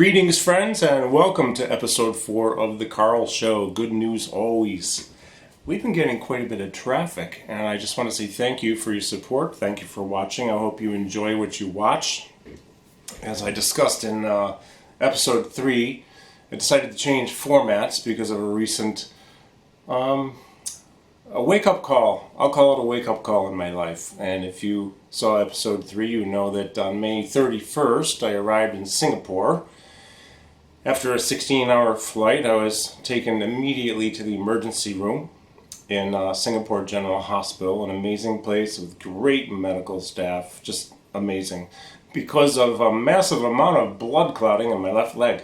Greetings, friends, and welcome to episode 4 of the Karl Show. Good news always. We've been getting quite a bit of traffic, and I just want to say thank you for your support. Thank you for watching. I hope you enjoy what you watch. As I discussed in episode 3, I decided to change formats because of a recent a wake-up call. I'll call it a wake-up call in my life. And if you saw episode 3, you know that on May 31st, I arrived in Singapore. After a 16-hour flight, I was taken immediately to the emergency room in Singapore General Hospital, an amazing place with great medical staff, just amazing, because of a massive amount of blood clotting in my left leg,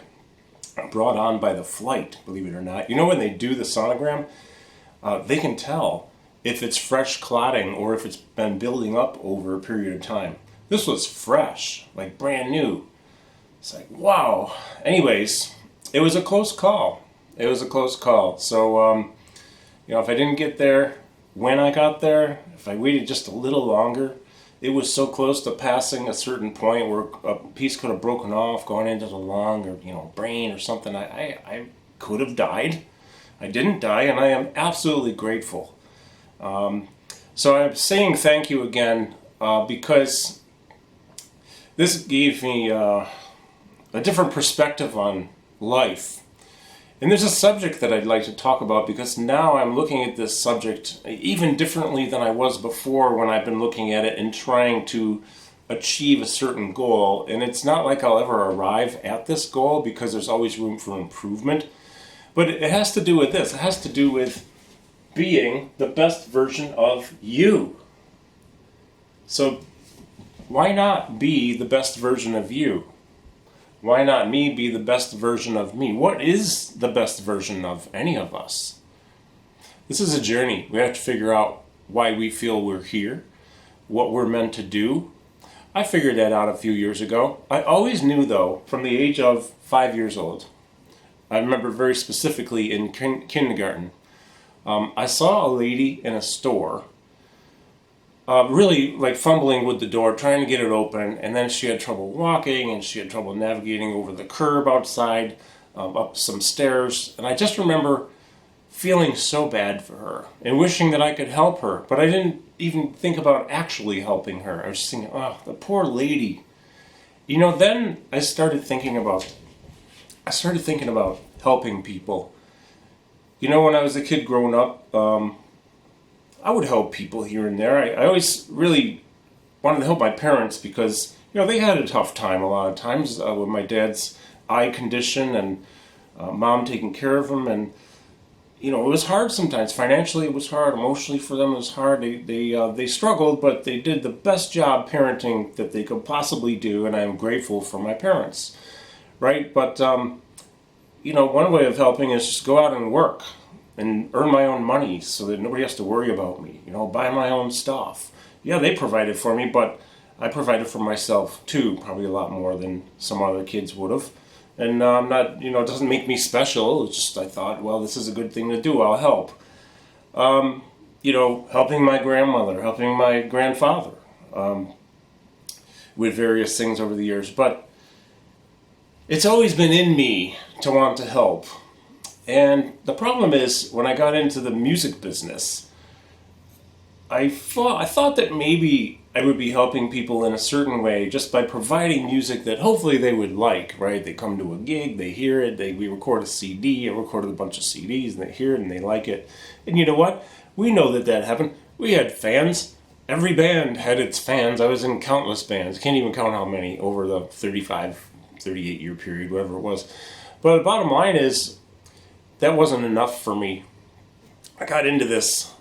brought on by the flight, believe it or not. You know when they do the sonogram, they can tell if it's fresh clotting or if it's been building up over a period of time. This was fresh, like brand new. It's like, wow. Anyways, it was a close call. It was a close call. So, if I didn't get there when I got there, if I waited just a little longer, it was so close to passing a certain point where a piece could have broken off, going into the lung or, brain or something. I could have died. I didn't die, and I am absolutely grateful. So I'm saying thank you again because this gave me a different perspective on life. And there's a subject that I'd like to talk about because now I'm looking at this subject even differently than I was before when I've been looking at it and trying to achieve a certain goal. And it's not like I'll ever arrive at this goal because there's always room for improvement. But it has to do with this. It has to do with being the best version of you. So why not be the best version of you? Why not me be the best version of me? What is the best version of any of us? This is a journey. We have to figure out why we feel we're here, what we're meant to do. I figured that out a few years ago. I always knew, though, from the age of 5 years old. I remember very specifically in kindergarten. I saw a lady in a store really like fumbling with the door, trying to get it open, and then she had trouble walking and she had trouble navigating over the curb outside, up some stairs, and I just remember feeling so bad for her and wishing that I could help her, but I didn't even think about actually helping her. I was just thinking, oh, the poor lady. Then I started thinking about helping people. When I was a kid growing up, I would help people here and there. I always really wanted to help my parents because, they had a tough time a lot of times with my dad's eye condition and mom taking care of him. And, it was hard sometimes. Financially, it was hard. Emotionally for them, it was hard. They struggled, but they did the best job parenting that they could possibly do, and I am grateful for my parents, right? But, one way of helping is just go out and work and earn my own money so that nobody has to worry about me, buy my own stuff. Yeah, they provided for me, but I provided for myself too, probably a lot more than some other kids would have. And I'm not, it doesn't make me special. It's just I thought, well, this is a good thing to do. I'll help. Helping my grandmother, helping my grandfather with various things over the years. But it's always been in me to want to help. And the problem is, when I got into the music business, I thought that maybe I would be helping people in a certain way just by providing music that hopefully they would like, right? They come to a gig, they hear it, we record a CD, I recorded a bunch of CDs, and they hear it and they like it. And you know what? We know that happened. We had fans. Every band had its fans. I was in countless bands. Can't even count how many over the 38-year period, whatever it was. But the bottom line is, that wasn't enough for me. I got into this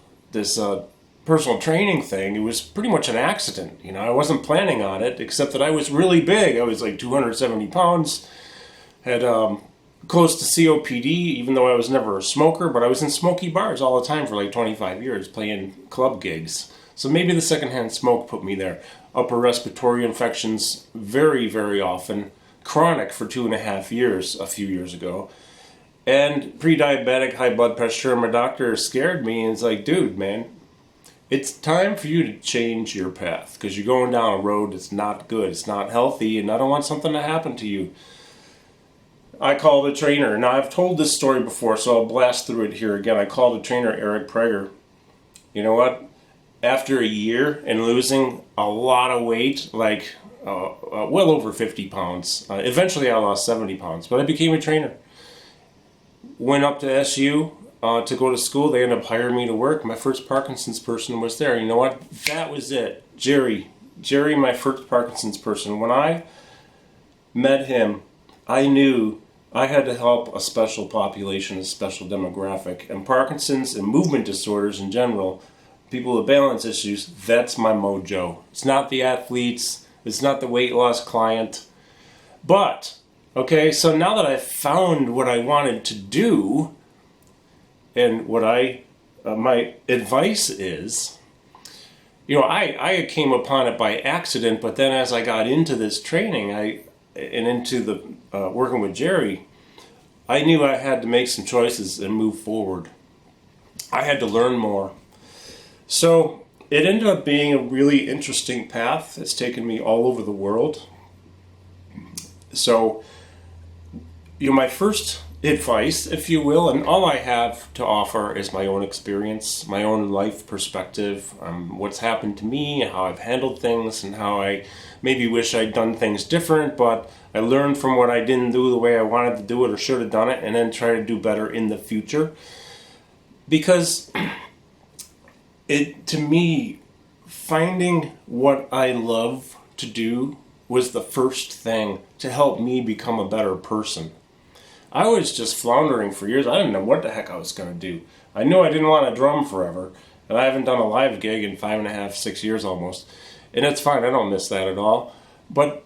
personal training thing. It was pretty much an accident. I wasn't planning on it, except that I was really big. I was like 270 pounds, had close to COPD, even though I was never a smoker, but I was in smoky bars all the time for like 25 years, playing club gigs. So maybe the secondhand smoke put me there. Upper respiratory infections very, very often. Chronic for 2.5 years a few years ago. And pre-diabetic, high blood pressure. My doctor scared me and is like, dude, man, it's time for you to change your path because you're going down a road that's not good. It's not healthy, and I don't want something to happen to you. I called a trainer. Now, I've told this story before, so I'll blast through it here again. I called a trainer, Eric Prager. You know what? After a year and losing a lot of weight, like well over 50 pounds, eventually I lost 70 pounds, but I became a trainer. Went up to SU to go to school. They ended up hiring me to work. My first Parkinson's person was there. You know what? That was it. Jerry, my first Parkinson's person. When I met him, I knew I had to help a special population, a special demographic. And Parkinson's and movement disorders in general, people with balance issues, that's my mojo. It's not the athletes, it's not the weight loss client. But, okay, so now that I've found what I wanted to do, and what my advice is, you know, I came upon it by accident, but then as I got into this training, and into the working with Jerry, I knew I had to make some choices and move forward. I had to learn more. So it ended up being a really interesting path. It's taken me all over the world. So, you know, my first advice, if you will, and all I have to offer is my own experience, my own life perspective, what's happened to me, how I've handled things, and how I maybe wish I'd done things different, but I learned from what I didn't do the way I wanted to do it or should have done it, and then try to do better in the future. Because to me, finding what I love to do was the first thing to help me become a better person. I was just floundering for years. I didn't know what the heck I was going to do. I knew I didn't want to drum forever, and I haven't done a live gig in 5.5, 6 years almost. And it's fine, I don't miss that at all. But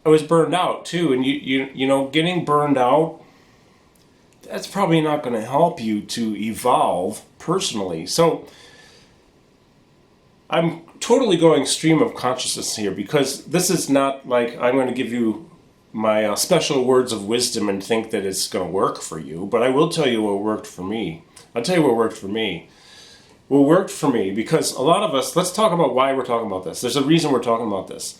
I was burned out too, and you know, getting burned out, that's probably not going to help you to evolve personally. So I'm totally going stream of consciousness here, because this is not like I'm going to give you my special words of wisdom and think that it's going to work for you, but I will tell you what worked for me. I'll tell you what worked for me. What worked for me, because a lot of us, let's talk about why we're talking about this. There's a reason we're talking about this.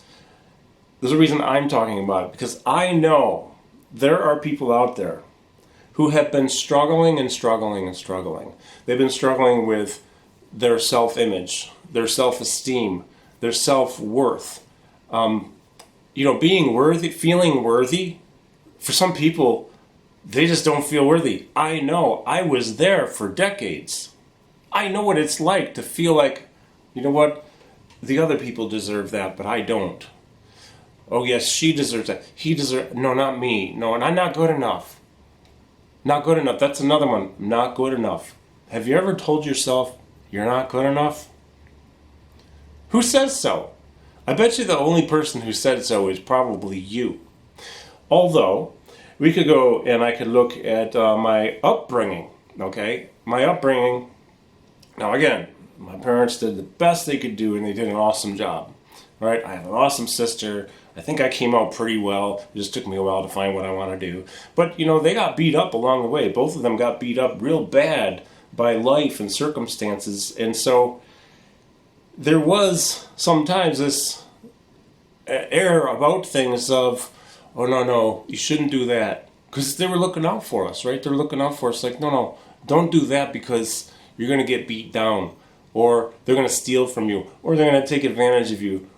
There's a reason I'm talking about it, because I know there are people out there who have been struggling and struggling and struggling. They've been struggling with their self-image, their self-esteem, their self-worth. You know, being worthy, feeling worthy, for some people, they just don't feel worthy. I know, I was there for decades. I know what it's like to feel like, you know what, the other people deserve that, but I don't. Oh yes, she deserves that. He deserves, no, not me. No, and I'm not good enough. Not good enough, that's another one, not good enough. Have you ever told yourself you're not good enough? Who says so? I bet you the only person who said so is probably you. Although, we could go and I could look at my upbringing, okay? My upbringing, now again, my parents did the best they could do and they did an awesome job, right? I have an awesome sister. I think I came out pretty well. It just took me a while to find what I want to do. But, you know, they got beat up along the way. Both of them got beat up real bad by life and circumstances. And so there was sometimes this air about things of, oh, no, you shouldn't do that. Because they were looking out for us, right? They're looking out for us like, no, don't do that because you're going to get beat down. Or they're going to steal from you. Or they're going to take advantage of you.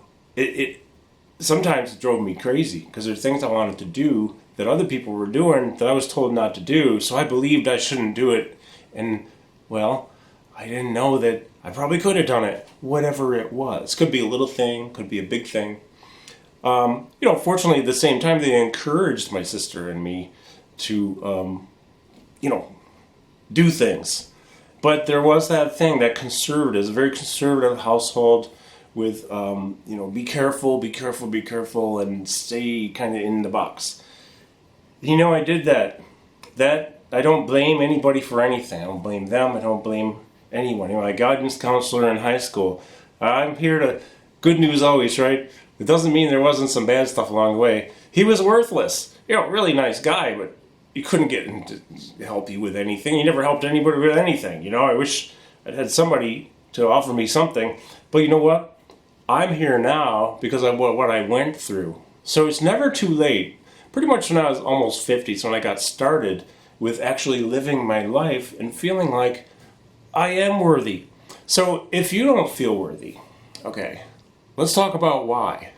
Sometimes it drove me crazy because there are things I wanted to do that other people were doing that I was told not to do. So I believed I shouldn't do it. And, well, I didn't know that I probably could have done it, whatever it was. Could be a little thing, could be a big thing. You know, fortunately, at the same time, they encouraged my sister and me to, you know, do things. But there was that thing, that conservative, a very conservative household with, you know, be careful, and stay kind of in the box. You know, I did that. I don't blame anybody for anything. I don't blame them. I don't blame anyone. You know, my guidance counselor in high school, I'm here to, good news always, right? It doesn't mean there wasn't some bad stuff along the way. He was worthless. You know, really nice guy, but you couldn't get him to help you with anything. He never helped anybody with anything. You know, I wish I'd had somebody to offer me something. But you know what? I'm here now because of what I went through. So it's never too late. pretty much when I was almost 50, so when I got started with actually living my life and feeling like I am worthy. So if you don't feel worthy, okay, let's talk about why.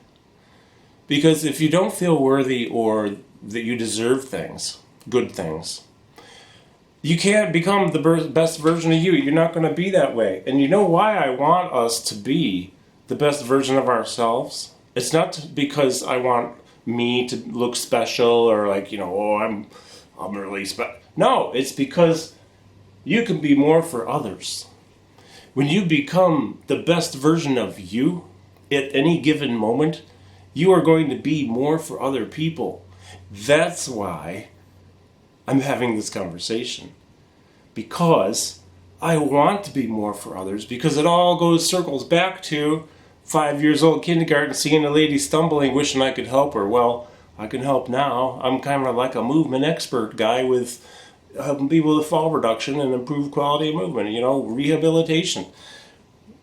Because if you don't feel worthy or that you deserve things, good things, you can't become the best version of you. You're not going to be that way. And you know why I want us to be the best version of ourselves? It's not because I want me to look special or like, oh, I'm really special. No, it's because you can be more for others. When you become the best version of you at any given moment, you are going to be more for other people. That's why I'm having this conversation. Because I want to be more for others, because it all circles back to 5 years old kindergarten, seeing a lady stumbling, wishing I could help her. Well, I can help now. I'm kind of like a movement expert guy with helping people with fall reduction and improved quality of movement, rehabilitation.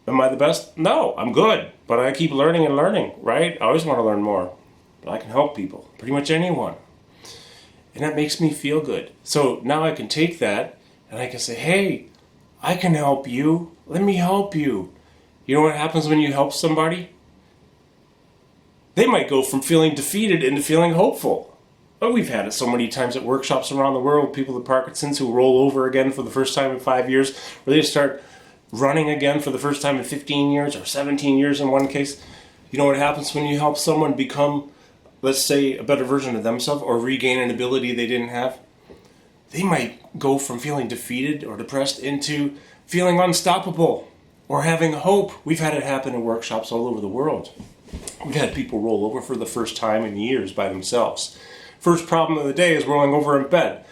Am I the best? No, I'm good. But I keep learning and learning, right? I always want to learn more. But I can help people, pretty much anyone. And that makes me feel good. So now I can take that and I can say, hey, I can help you. Let me help you. You know what happens when you help somebody? They might go from feeling defeated into feeling hopeful. Oh, we've had it so many times at workshops around the world, people with Parkinson's who roll over again for the first time in 5 years, or they start running again for the first time in 15 years or 17 years in one case. You know what happens when you help someone become, let's say, a better version of themselves or regain an ability they didn't have? They might go from feeling defeated or depressed into feeling unstoppable or having hope. We've had it happen in workshops all over the world. We've had people roll over for the first time in years by themselves. First problem of the day is rolling over in bed.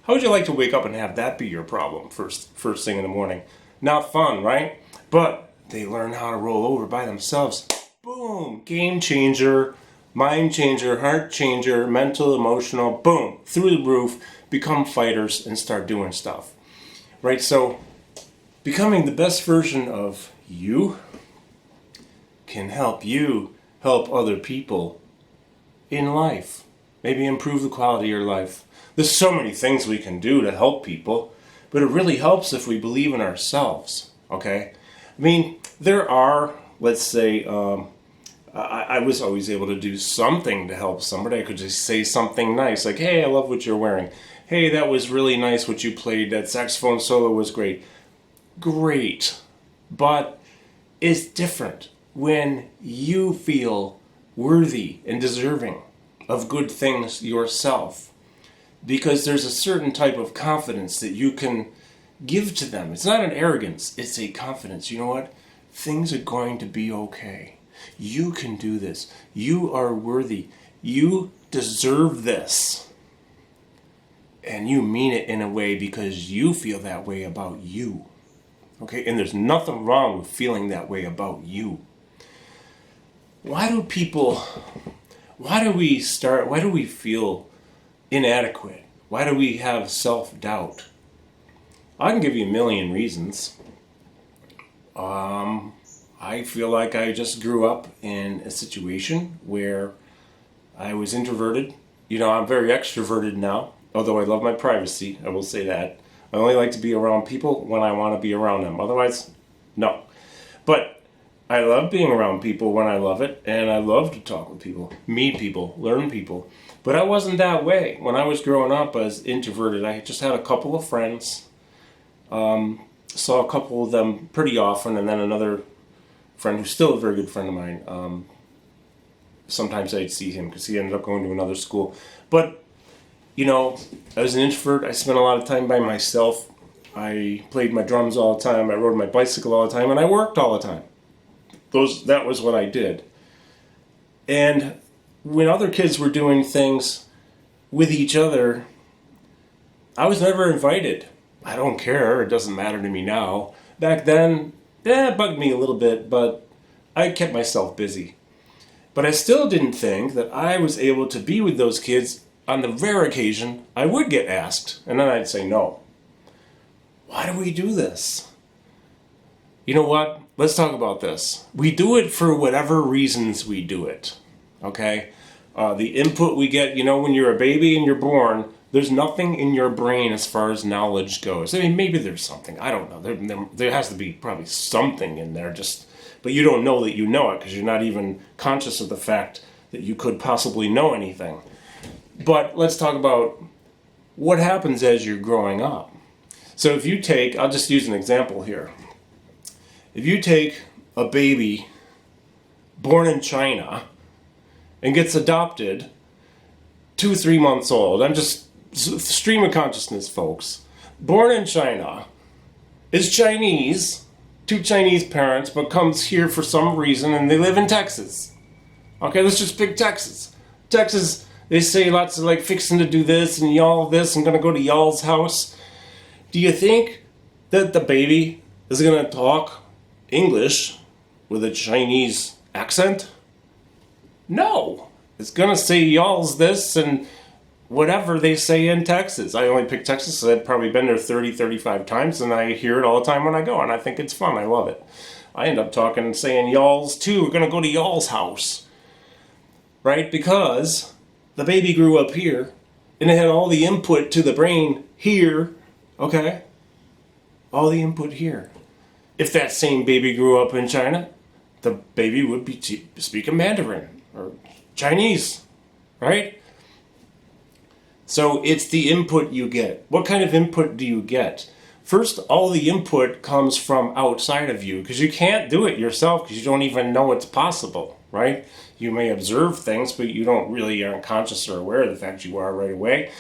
How would you like to wake up and have that be your problem first thing in the morning? Not fun, right? But they learn how to roll over by themselves. Boom! Game changer, mind changer, heart changer, mental, emotional, boom! Through the roof, become fighters and start doing stuff. Right? So, becoming the best version of you can help you help other people in life. Maybe improve the quality of your life. There's so many things we can do to help people, but it really helps if we believe in ourselves, okay? I mean, there are, let's say, I was always able to do something to help somebody. I could just say something nice, like, hey, I love what you're wearing. Hey, that was really nice what you played. That saxophone solo was great. Great. But it's different when you feel worthy and deserving of good things yourself. Because there's a certain type of confidence that you can give to them. It's not an arrogance, it's a confidence. You know what? Things are going to be okay. You can do this. You are worthy. You deserve this. And you mean it in a way because you feel that way about you. Okay? And there's nothing wrong with feeling that way about you. Why do we feel inadequate? Why do we have self-doubt? I can give you a million reasons. I feel like I just grew up in a situation where I was introverted. I'm very extroverted now, although I love my privacy, I will say that. I only like to be around people when I want to be around them. Otherwise, no. But I love being around people when I love it, and I love to talk with people, meet people, learn people. But I wasn't that way. When I was growing up, I was introverted. I just had a couple of friends. Saw a couple of them pretty often, and then another friend who's still a very good friend of mine. Sometimes I'd see him because he ended up going to another school. But, I was an introvert. I spent a lot of time by myself. I played my drums all the time. I rode my bicycle all the time, and I worked all the time. That was what I did. And when other kids were doing things with each other, I was never invited. I don't care. It doesn't matter to me now. Back then, it bugged me a little bit, but I kept myself busy. But I still didn't think that I was able to be with those kids on the rare occasion I would get asked, and then I'd say no. Why do we do this? You know what? Let's talk about this. We do it for whatever reasons we do it. Okay? The input we get, when you're a baby and you're born, there's nothing in your brain as far as knowledge goes. I mean, maybe there's something. I don't know. There has to be probably something in there, but you don't know that you know it because you're not even conscious of the fact that you could possibly know anything. But let's talk about what happens as you're growing up. So if you take, I'll just use an example here. If you take a baby born in China and gets adopted 2-3 months old, I'm just stream of consciousness, folks. Born in China, is Chinese, 2 Chinese parents, but comes here for some reason and they live in Texas. Okay, let's just pick Texas. Texas, they say lots of like fixing to do this and y'all this and gonna go to y'all's house. Do you think that the baby is gonna talk English with a Chinese accent? No. It's gonna say y'all's this and whatever they say in Texas. I only picked Texas, so I've probably been there 35 times, and I hear it all the time when I go, and I think it's fun. I love it. I end up talking and saying y'all's too. We're going to go to y'all's house. Right? Because the baby grew up here, and it had all the input to the brain here. Okay? All the input here. If that same baby grew up in China, the baby would be speaking Mandarin or Chinese. Right? So it's the input you get. What kind of input do you get? First, all the input comes from outside of you because you can't do it yourself because you don't even know it's possible, right? You may observe things, but you don't really aren't conscious or aware of the fact you are right away.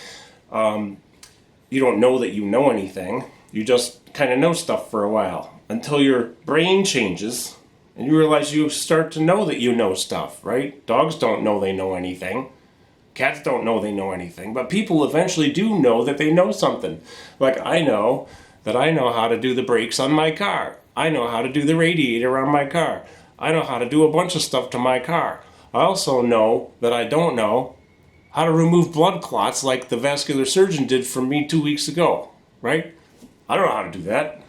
You don't know that you know anything. You just kind of know stuff for a while until your brain changes and you realize you start to know that you know stuff, right? Dogs don't know they know anything. Cats don't know they know anything, but people eventually do know that they know something. Like I know that I know how to do the brakes on my car. I know how to do the radiator on my car. I know how to do a bunch of stuff to my car. I also know that I don't know how to remove blood clots like the vascular surgeon did for me 2 weeks ago, right? I don't know how to do that,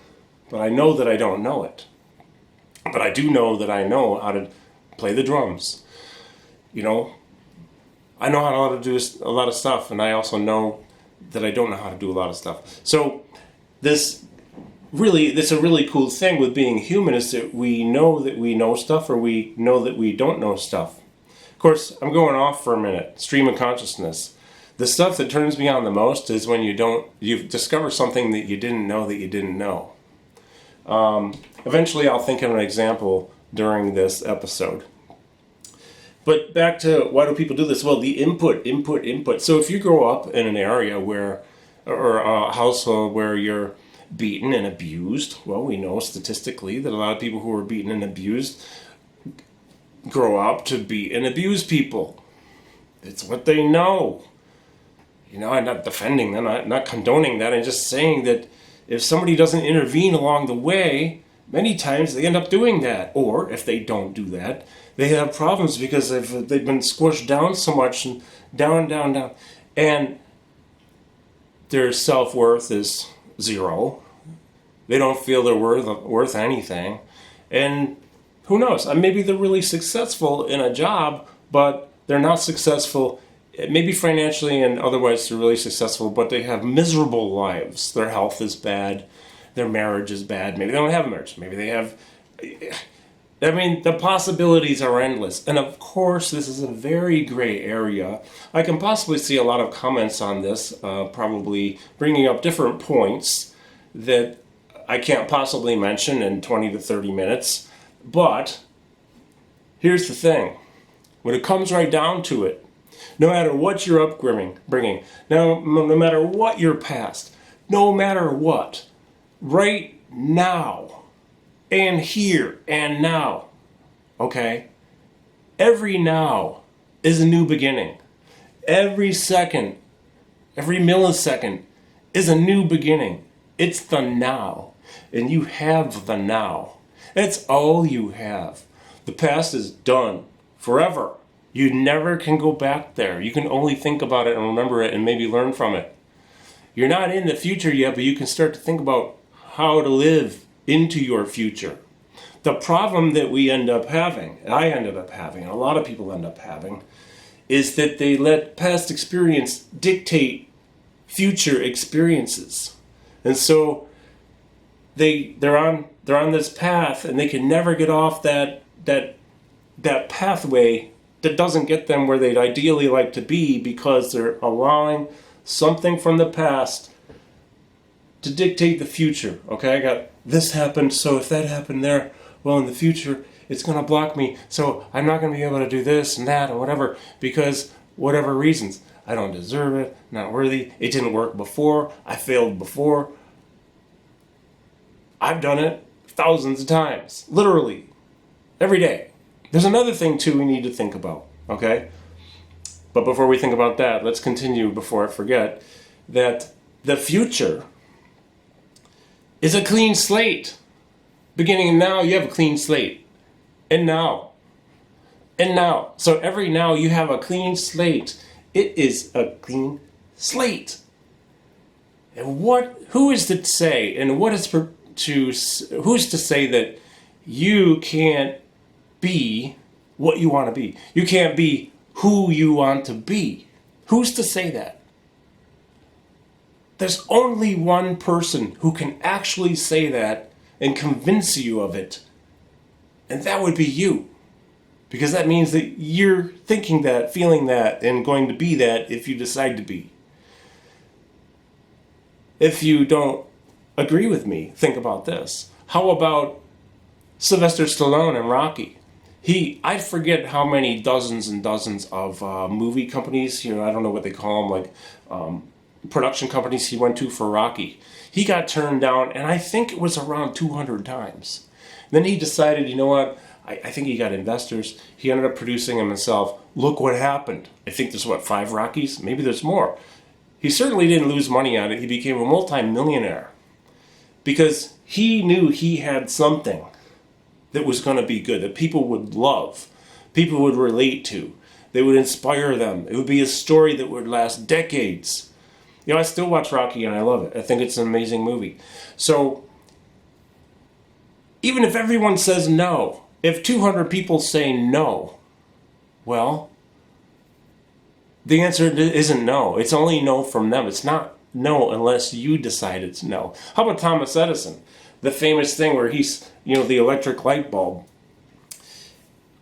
but I know that I don't know it. But I do know that I know how to play the drums, I know how to do a lot of stuff, and I also know that I don't know how to do a lot of stuff. So this a really cool thing with being human is that we know stuff or we know that we don't know stuff. Of course, I'm going off for a minute. Stream of consciousness. The stuff that turns me on the most is when you discover something that you didn't know that you didn't know. Eventually I'll think of an example during this episode. But back to why do people do this? Well, the input. So if you grow up in an area or a household where you're beaten and abused, well, we know statistically that a lot of people who are beaten and abused grow up to beat and abuse people. It's what they know. I'm not defending them, I'm not condoning that. I'm just saying that if somebody doesn't intervene along the way, many times they end up doing that. Or if they don't do that, they have problems because they've been squished down so much and down. And their self-worth is zero. They don't feel they're worth anything. And who knows? Maybe they're really successful in a job, but they're not successful, maybe financially and otherwise they're really successful, but they have miserable lives. Their health is bad. Their marriage is bad. Maybe they don't have a marriage. Maybe they have... the possibilities are endless. And of course, this is a very gray area. I can possibly see a lot of comments on this, probably bringing up different points that I can't possibly mention in 20 to 30 minutes. But here's the thing. When it comes right down to it, no matter what your upbringing, no matter what your past, no matter what, right now, and here and now, okay? Every now is a new beginning. Every second, every millisecond is a new beginning. It's the now, and you have the now. That's all you have. The past is done forever. You never can go back there. You can only think about it and remember it and maybe learn from it. You're not in the future yet, but you can start to think about how to live into your future. The problem that we end up having, and I ended up having, and a lot of people end up having, is that they let past experience dictate future experiences. And so they're on this path, and they can never get off that pathway that doesn't get them where they'd ideally like to be, because they're allowing something from the past to dictate the future. Okay, I got this happened, so if that happened there, well, in the future it's going to block me, so I'm not going to be able to do this and that or whatever, because whatever reasons. I don't deserve it, not worthy, it didn't work before, I failed before. I've done it thousands of times, literally, every day. There's another thing too we need to think about, okay? But before we think about that, let's continue before I forget that the future is a clean slate. Beginning now, you have a clean slate. And now. And now. So every now you have a clean slate. It is a clean slate. And who is to say, and who's to say that you can't be what you want to be? You can't be who you want to be. Who's to say that? There's only one person who can actually say that and convince you of it, and that would be you. Because that means that you're thinking that, feeling that, and going to be that if you decide to be. If you don't agree with me, think about this. How about Sylvester Stallone and Rocky? I forget how many dozens and dozens of movie companies, I don't know what they call them, like production companies he went to for Rocky. He got turned down, and I think it was around 200 times. Then he decided, you know what, I think he got investors. He ended up producing them himself. Look what happened. I think there's, 5 Rockies? Maybe there's more. He certainly didn't lose money on it. He became a multi-millionaire because he knew he had something that was going to be good, that people would love, people would relate to, they would inspire them. It would be a story that would last decades. I still watch Rocky and I love it. I think it's an amazing movie. So, even if everyone says no, if 200 people say no, well, the answer isn't no. It's only no from them. It's not no unless you decide it's no. How about Thomas Edison? The famous thing where he's, the electric light bulb.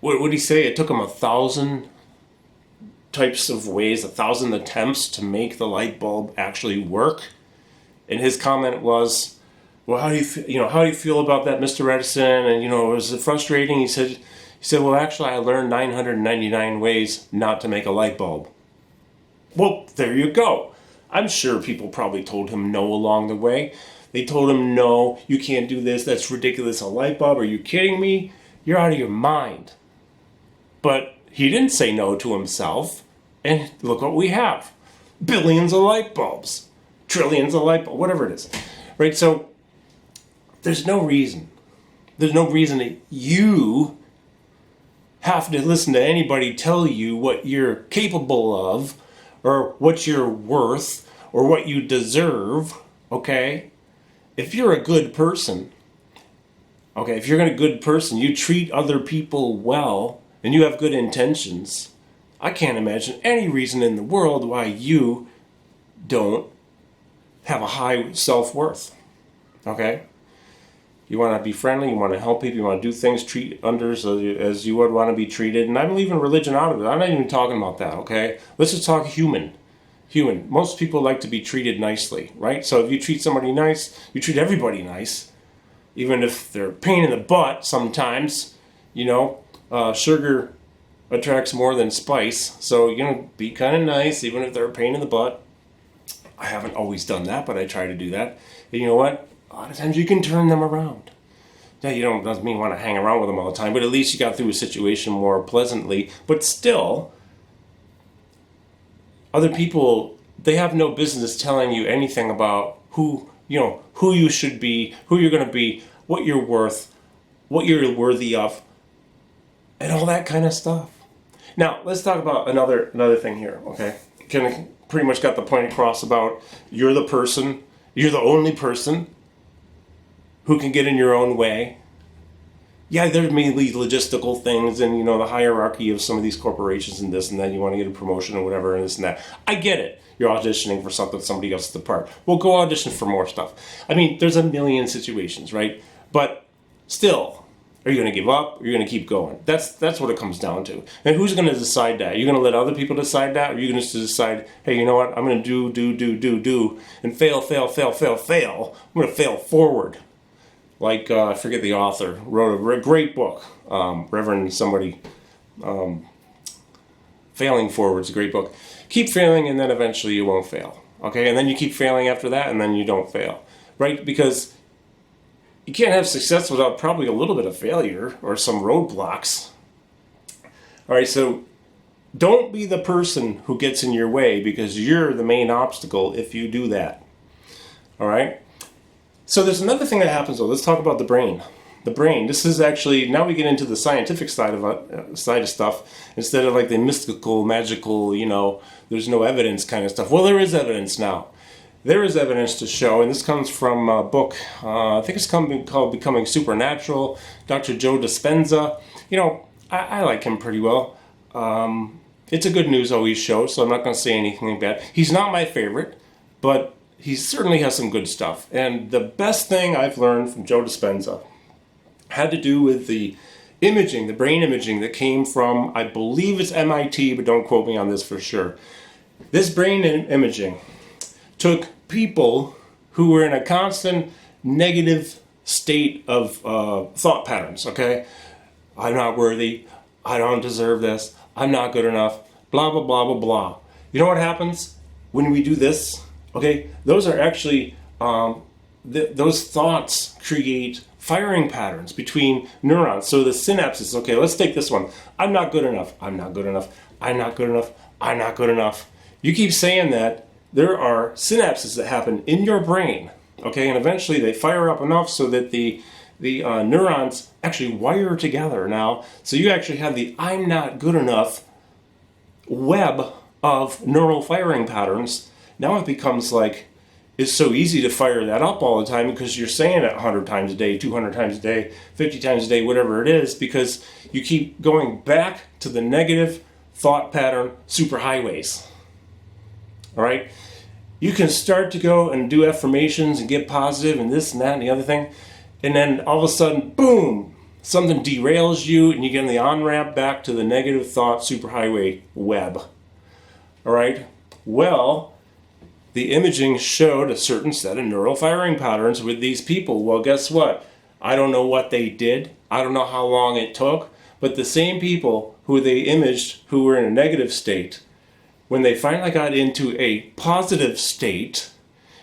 What would he say? It took him 1,000 types of ways, 1,000 attempts to make the light bulb actually work. And his comment was, well, how do you feel about that, Mr. Edison? And, was it frustrating? He said, well, actually, I learned 999 ways not to make a light bulb. Well, there you go. I'm sure people probably told him no along the way. They told him, no, you can't do this. That's ridiculous. A light bulb? Are you kidding me? You're out of your mind. But he didn't say no to himself. And look what we have. Billions of light bulbs. Trillions of light bulbs. Whatever it is. Right? So there's no reason. There's no reason that you have to listen to anybody tell you what you're capable of, or what you're worth, or what you deserve, okay? If you're a good person, if you're a good person, you treat other people well, and you have good intentions, I can't imagine any reason in the world why you don't have a high self-worth, okay? You want to be friendly, you want to help people, you want to do things, treat others as you would want to be treated. And I'm leaving religion out of it. I'm not even talking about that, okay? Let's just talk human. Most people like to be treated nicely, right? So if you treat somebody nice, you treat everybody nice. Even if they're a pain in the butt sometimes, sugar attracts more than spice. So, be kind of nice, even if they're a pain in the butt. I haven't always done that, but I try to do that. And you know what? A lot of times you can turn them around. Yeah, doesn't mean you want to hang around with them all the time, but at least you got through a situation more pleasantly. But still, other people, they have no business telling you anything about who you should be, who you're going to be, what you're worth, what you're worthy of, and all that kind of stuff. Now, let's talk about another thing here, okay? Pretty much got the point across about you're the only person who can get in your own way. Yeah, there may be logistical things and, the hierarchy of some of these corporations and this and that. You want to get a promotion or whatever and this and that. I get it. You're auditioning for something, somebody else's the part. Well, go audition for more stuff. I mean, there's a million situations, right? But still, are you going to give up? Or are you going to keep going? That's what it comes down to. And who's going to decide that? You're going to let other people decide that? Or are you going to decide, hey, you know what? I'm going to do, and fail. I'm going to fail forward. Like, I forget the author, wrote a great book, Reverend somebody, Failing Forward's a great book. Keep failing and then eventually you won't fail. Okay, and then you keep failing after that and then you don't fail. Right? Because you can't have success without probably a little bit of failure or some roadblocks. Alright, so don't be the person who gets in your way because you're the main obstacle if you do that. Alright? So there's another thing that happens though. Let's talk about the brain. The brain. This is actually, now we get into the scientific side of stuff instead of like the mystical, magical, there's no evidence kind of stuff. Well, there is evidence now. There is evidence to show, and this comes from a book, I think it's called Becoming Supernatural, Dr. Joe Dispenza. I like him pretty well. It's a good news always show, so I'm not going to say anything bad. He's not my favorite, but he certainly has some good stuff. And the best thing I've learned from Joe Dispenza had to do with the imaging, the brain imaging that came from, I believe it's MIT, but don't quote me on this for sure. This brain imaging took people who were in a constant negative state of thought patterns, okay? I'm not worthy. I don't deserve this. I'm not good enough. Blah, blah, blah, blah, blah. You know what happens when we do this? Okay, those are actually, those thoughts create firing patterns between neurons. So the synapses, okay, let's take this one. I'm not good enough. I'm not good enough. I'm not good enough. I'm not good enough. You keep saying that, there are synapses that happen in your brain, okay, and eventually they fire up enough so that the neurons actually wire together now. So you actually have the I'm not good enough web of neural firing patterns. Now it becomes like, it's so easy to fire that up all the time because you're saying it 100 times a day, 200 times a day, 50 times a day, whatever it is, because you keep going back to the negative thought pattern superhighways. All right? You can start to go and do affirmations and get positive and this and that and the other thing, and then all of a sudden, boom, something derails you and you get on the on-ramp back to the negative thought superhighway web. All right? Well, the imaging showed a certain set of neural firing patterns with these people. Well, guess what? I don't know what they did. I don't know how long it took. But the same people who they imaged who were in a negative state, when they finally got into a positive state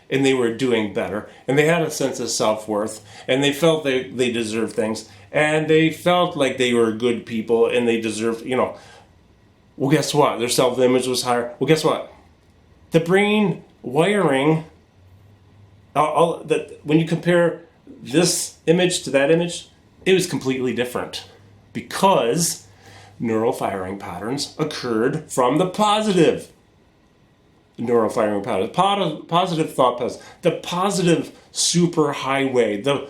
and they were doing better and they had a sense of self-worth and they felt they deserved things and they felt like they were good people and they deserved, well, guess what? Their self-image was higher. Well, guess what? The brain wiring, when you compare this image to that image, it was completely different because neural firing patterns occurred from the positive neural firing patterns, positive thought patterns, the positive superhighway, the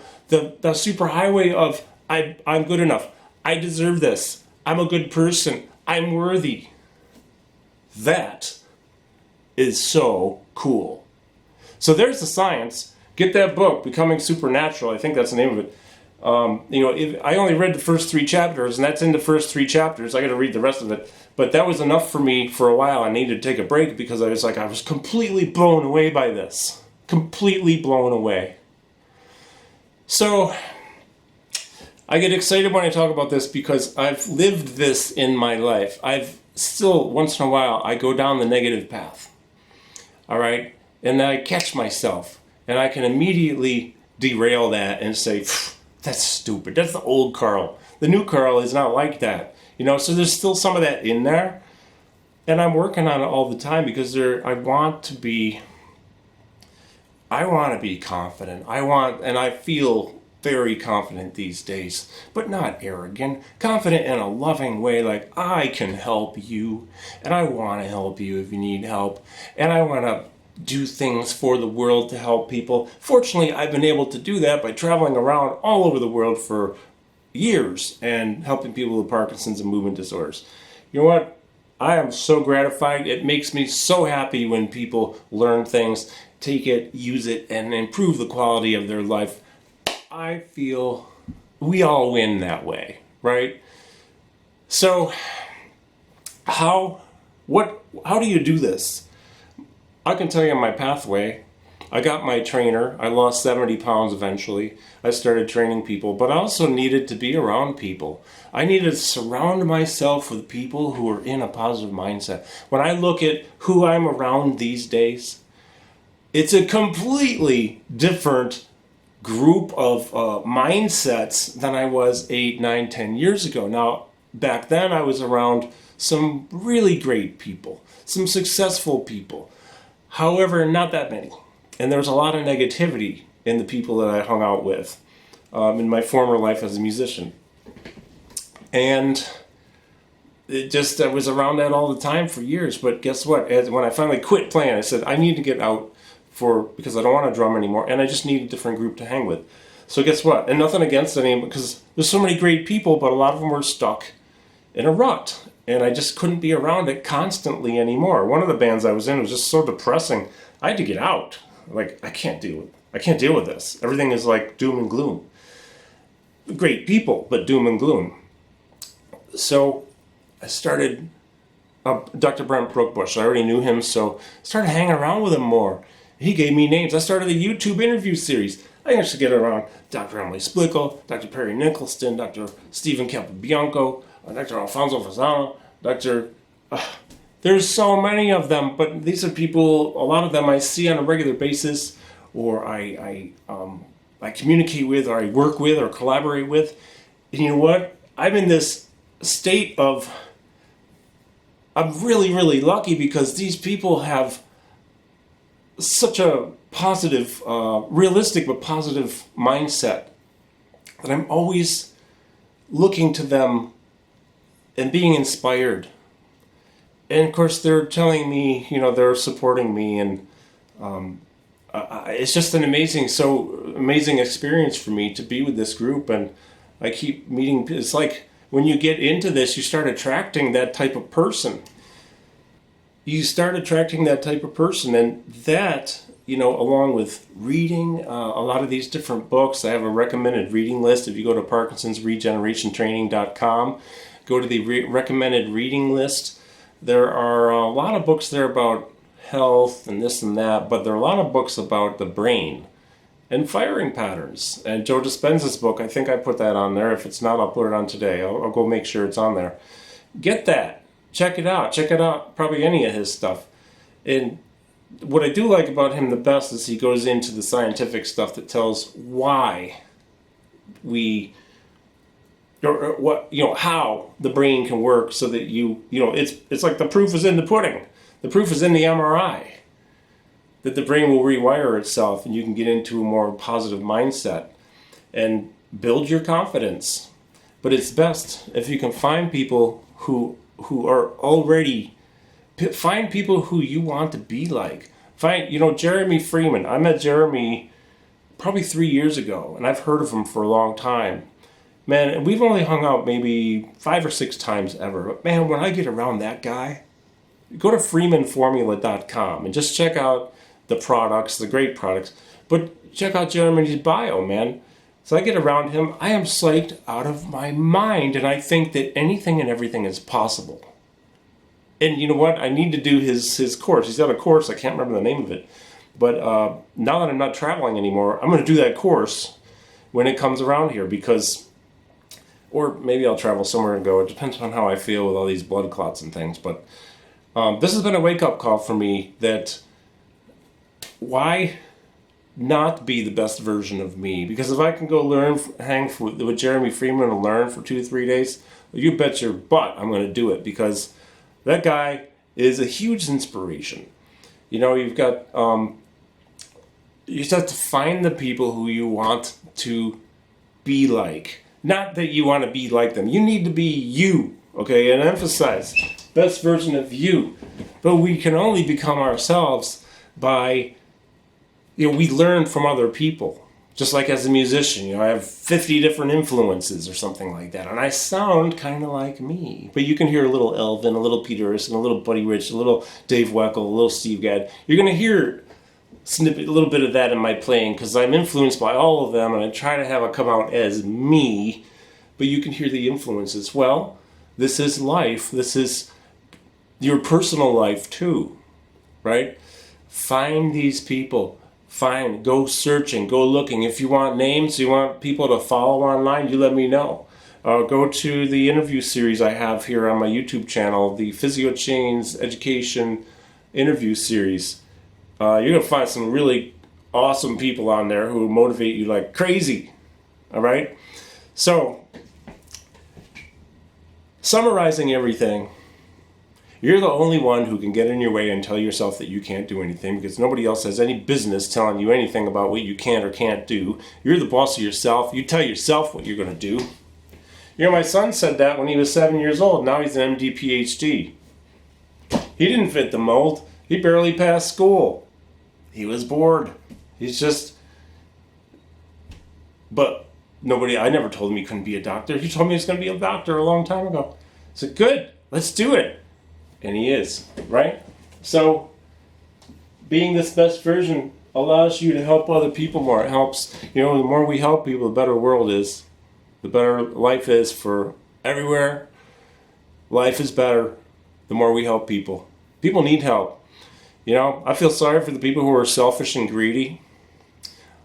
superhighway of I'm good enough, I deserve this, I'm a good person, I'm worthy. That is so cool. So there's the science. Get that book, Becoming Supernatural. I think that's the name of it. I only read the first 3 chapters, and that's in the first 3 chapters. I got to read the rest of it. But that was enough for me for a while. I needed to take a break because I was completely blown away by this. Completely blown away. So I get excited when I talk about this because I've lived this in my life. I've still, once in a while, I go down the negative path. All right? And I catch myself. And I can immediately derail that and say, that's stupid. That's the old Karl. The new Karl is not like that. So there's still some of that in there. And I'm working on it all the time because I want to be confident. And I feel very confident these days, but not arrogant. Confident in a loving way, like I can help you, and I want to help you if you need help, and I want to do things for the world to help people. Fortunately, I've been able to do that by traveling around all over the world for, years and helping people with Parkinson's and movement disorders. You know what? I am so gratified. It makes me so happy when people learn things, take it, use it, and improve the quality of their life. I feel we all win that way, right? So how do you do this? I can tell you my pathway. I got my trainer. I lost 70 pounds eventually. I started training people, but I also needed to be around people. I needed to surround myself with people who are in a positive mindset. When I look at who I'm around these days, it's a completely different group of mindsets than I was 8, 9, 10 years ago. Now, back then I was around some really great people, some successful people. However, not that many. And there was a lot of negativity in the people that I hung out with in my former life as a musician. And it just, I was around that all the time for years. But guess what? When I finally quit playing, I said, I need to get out because I don't want to drum anymore. And I just need a different group to hang with. So guess what? And nothing against any, because there's so many great people, but a lot of them were stuck in a rut. And I just couldn't be around it constantly anymore. One of the bands I was in was just so depressing. I had to get out. Like, I can't deal with this. Everything is like doom and gloom. Great people, but doom and gloom. So I started, Dr. Brent Brookbush, I already knew him, so I started hanging around with him more. He gave me names. I started a YouTube interview series. I used to get around Dr. Emily Splickle, Dr. Perry Nicholson, Dr. Stephen Capobianco, Dr. Alfonso Fasano, there's so many of them, but these are people, a lot of them I see on a regular basis, or I communicate with, or I work with, or collaborate with. And you know what? I'm in this state of, I'm really, really lucky because these people have such a positive, realistic but positive mindset that I'm always looking to them and being inspired. And of course, they're telling me, they're supporting me, and it's just an amazing experience for me to be with this group. And I keep meeting. It's like when you get into this, you start attracting that type of person. And that, along with reading a lot of these different books. I have a recommended reading list. If you go to Parkinson'sRegenerationTraining.com, go to the recommended reading list. There are a lot of books there about health and this and that, but there are a lot of books about the brain and firing patterns. And Joe Dispenza's book, I think I put that on there. If it's not, I'll put it on today. I'll go make sure it's on there. Get that. Check it out. Probably any of his stuff. And what I do like about him the best is he goes into the scientific stuff that tells why how the brain can work, so that it's like the proof is in the pudding. The proof is in the MRI that the brain will rewire itself, and you can get into a more positive mindset and build your confidence. But it's best if you can find people who are already, find people who you want to be like. Find, Jeremy Freeman. I met Jeremy probably 3 years ago, and I've heard of him for a long time. Man, and we've only hung out maybe 5 or 6 times ever. But man, when I get around that guy, go to freemanformula.com and just check out the products, the great products. But check out Jeremy's bio, man. So I get around him, I am psyched out of my mind, and I think that anything and everything is possible. And you know what? I need to do his course. He's got a course, I can't remember the name of it. But now that I'm not traveling anymore, I'm going to do that course when it comes around here, because, or maybe I'll travel somewhere and go. It depends on how I feel with all these blood clots and things. But this has been a wake-up call for me that why not be the best version of me? Because if I can go hang with Jeremy Freeman and learn for 2-3 days, you bet your butt I'm going to do it, because that guy is a huge inspiration. You've got, you just have to find the people who you want to be like. Not that you want to be like them. You need to be you, okay? And emphasize, best version of you. But we can only become ourselves by, we learn from other people. Just like as a musician, I have 50 different influences or something like that. And I sound kind of like me. But you can hear a little Elvin, a little Peter Erskine, a little Buddy Rich, a little Dave Weckl, a little Steve Gadd. You're going to hear a little bit of that in my playing because I'm influenced by all of them and I try to have it come out as me. But you can hear the influences. Well, this is life. This is your personal life too, right? Find these people. Go searching, go looking. If you want names, you want people to follow online, you let me know. Go to the interview series I have here on my YouTube channel, the Physio Chains Education interview series. You're going to find some really awesome people on there who motivate you like crazy. All right? So, summarizing everything, you're the only one who can get in your way and tell yourself that you can't do anything because nobody else has any business telling you anything about what you can or can't do. You're the boss of yourself. You tell yourself what you're going to do. My son said that when he was 7 years old. Now he's an MD PhD. He didn't fit the mold. He barely passed school. He was bored. But I never told him he couldn't be a doctor. He told me he was going to be a doctor a long time ago. I said, good, let's do it. And he is, right? So, being this best version allows you to help other people more. It helps, the more we help people, the better the world is. The better life is for everywhere. Life is better the more we help people. People need help. I feel sorry for the people who are selfish and greedy.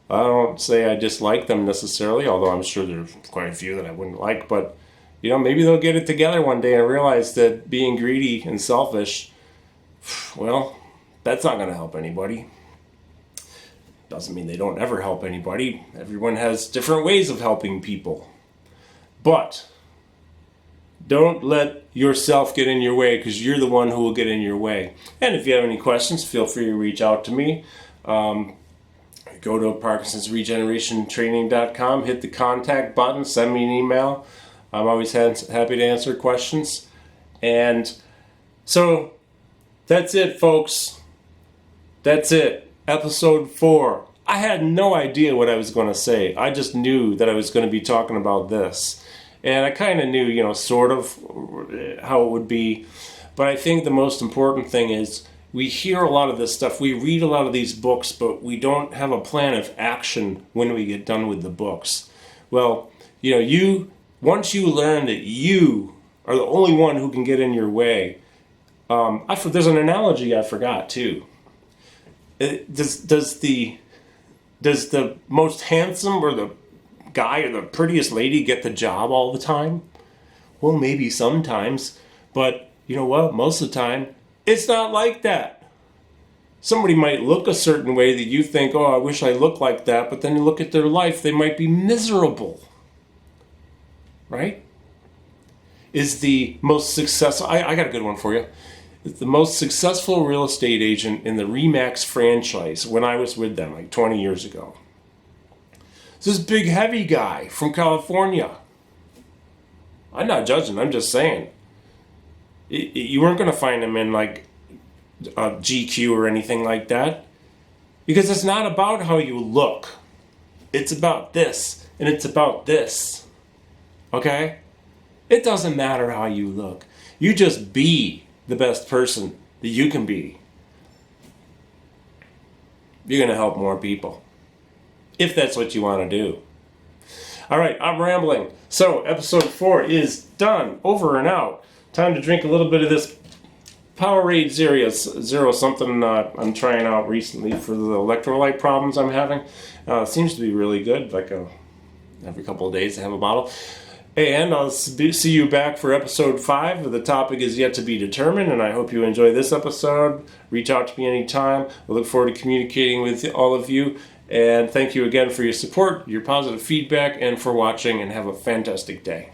I don't say I dislike them necessarily, although I'm sure there's quite a few that I wouldn't like, but maybe they'll get it together one day and realize that being greedy and selfish, well, that's not going to help anybody. Doesn't mean they don't ever help anybody. Everyone has different ways of helping people. But don't let yourself get in your way because you're the one who will get in your way. And if you have any questions, feel free to reach out to me. Go to Parkinson'sRegenerationTraining.com, hit the contact button, send me an email. I'm always happy to answer questions. And so that's it, folks. That's it. Episode 4. I had no idea what I was going to say. I just knew that I was going to be talking about this. And I kind of knew, sort of how it would be. But I think the most important thing is we hear a lot of this stuff. We read a lot of these books, but we don't have a plan of action when we get done with the books. Well, once you learn that you are the only one who can get in your way, there's an analogy I forgot too. Does the most handsome or the guy or the prettiest lady get the job all the time? Well, maybe sometimes, but you know what? Most of the time, it's not like that. Somebody might look a certain way that you think, oh, I wish I looked like that, but then you look at their life, they might be miserable. Right? Is the most successful, I got a good one for you. It's the most successful real estate agent in the RE/MAX franchise when I was with them like 20 years ago. It's this big heavy guy from California. I'm not judging, I'm just saying. You weren't going to find him in like a GQ or anything like that. Because it's not about how you look. It's about this, and it's about this. Okay? It doesn't matter how you look. You just be the best person that you can be. You're going to help more people. If that's what you want to do. Alright, I'm rambling. So, episode 4 is done. Over and out. Time to drink a little bit of this Powerade Zero something I'm trying out recently for the electrolyte problems I'm having. Seems to be really good. Like every couple of days I have a bottle. And I'll see you back for episode 5. The topic is yet to be determined, and I hope you enjoy this episode. Reach out to me anytime. I look forward to communicating with all of you. And thank you again for your support, your positive feedback, and for watching, and have a fantastic day.